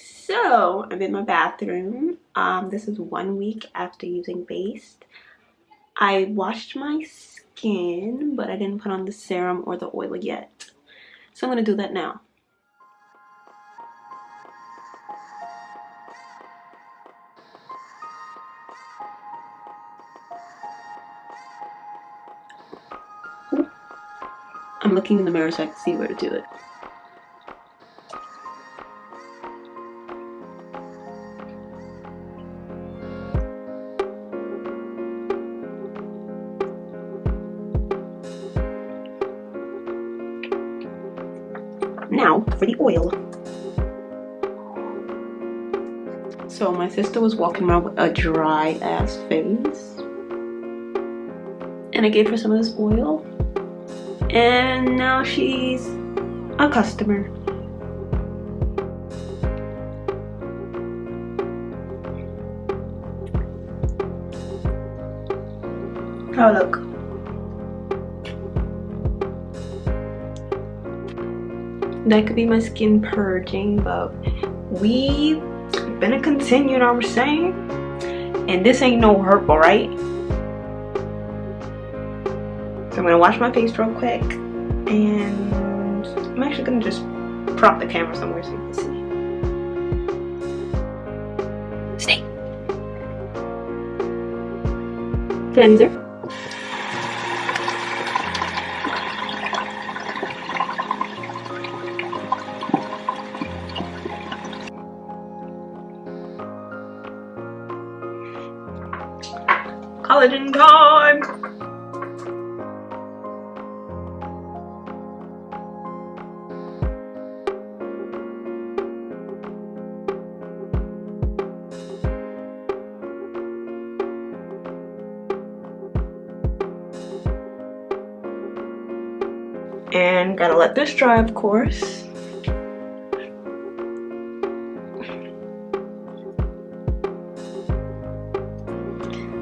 So I'm in my bathroom. This is 1 week after using Based. I washed my skin, but I didn't put on the serum or the oil yet. So I'm gonna do that now. I'm looking in the mirror so I can see where to do it. Now for the oil. So my sister was walking around with a dry ass face, and I gave her some of this oil, and now she's a customer. Oh look. That could be my skin purging, but we gonna continue, you know what I'm saying? And this ain't no herb, alright? So I'm gonna wash my face real quick, and I'm actually gonna just prop the camera somewhere so you can see. Stay. Cleanser. Collagen time! And gotta let this dry, of course.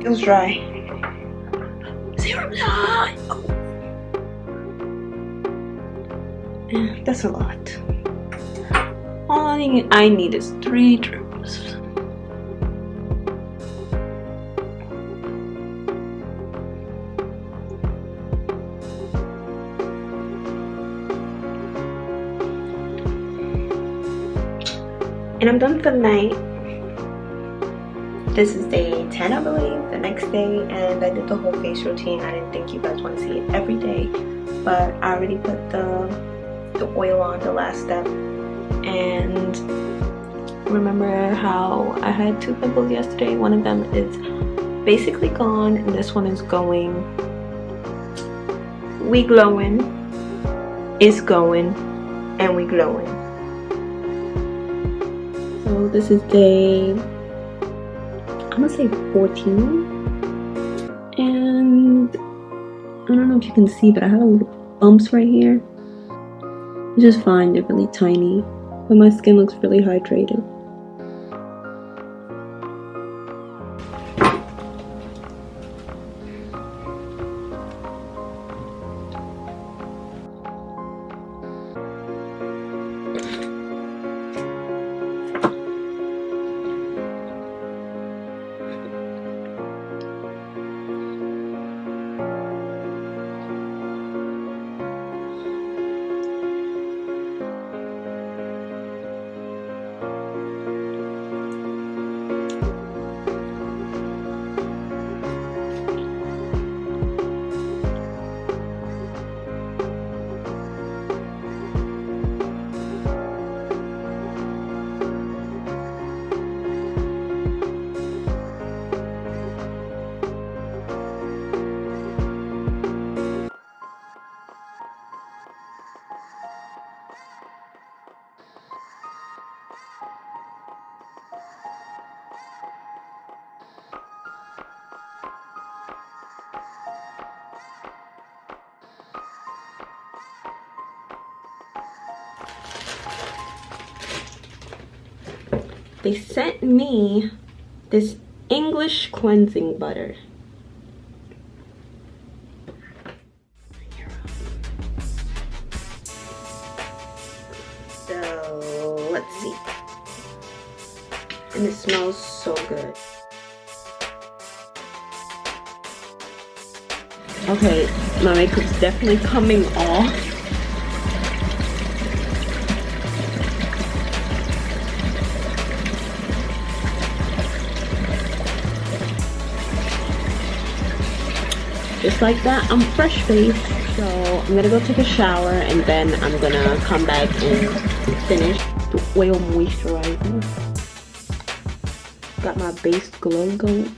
Feels dry. Serum time! Oh. Yeah, that's a lot. All I need is 3 drips. And I'm done for the night. This is day 10, I believe, the next day, and I did the whole face routine. I didn't think you guys want to see it every day, but I already put the oil on the last step. And remember how I had 2 pimples yesterday? One of them is basically gone, and this one is going. We glowing, it's going, and we glowing. So this is day, I'm gonna say 14, and I don't know if you can see, but I have little bumps right here. It's just fine, they're really tiny, but my skin looks really hydrated. They sent me this English cleansing butter. So let's see. and it smells so good. Okay, my makeup's definitely coming off. Just like that, I'm fresh faced. So I'm gonna go take a shower and then I'm gonna come back and finish the oil moisturizer. Got my base glow going.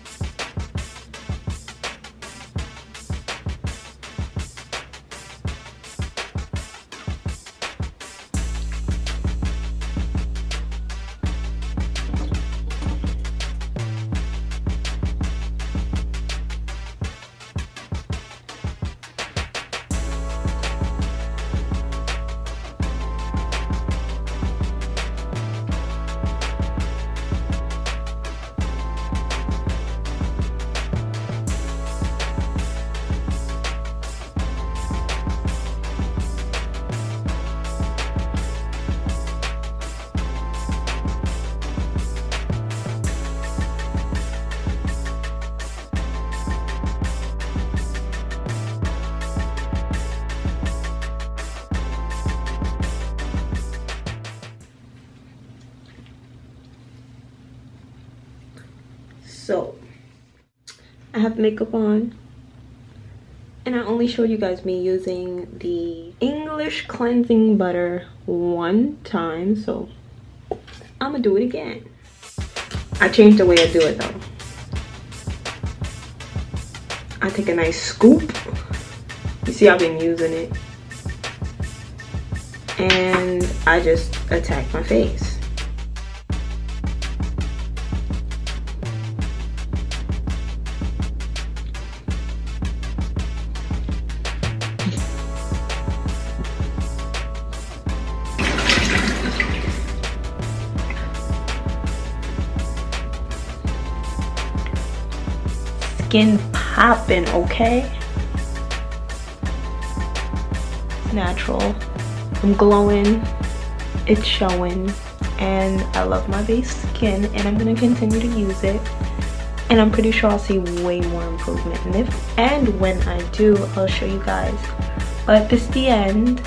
So I have makeup on, and I only showed you guys me using the English cleansing butter one time, so I'm gonna do it again. I changed the way I do it though. I take a nice scoop. You see I've been using it, and I just attack my face. Skin popping, okay? It's natural. I'm glowing. It's showing. And I love my base skin, and I'm gonna continue to use it. And I'm pretty sure I'll see way more improvement. And when I do, I'll show you guys. But this is the end.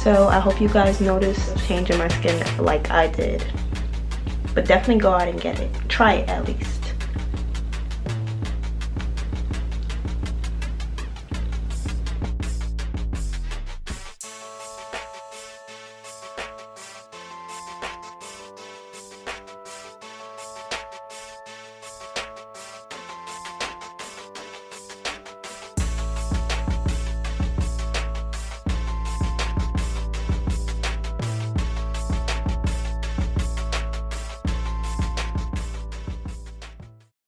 So I hope you guys notice a change in my skin like I did. But definitely go out and get it. Try it at least.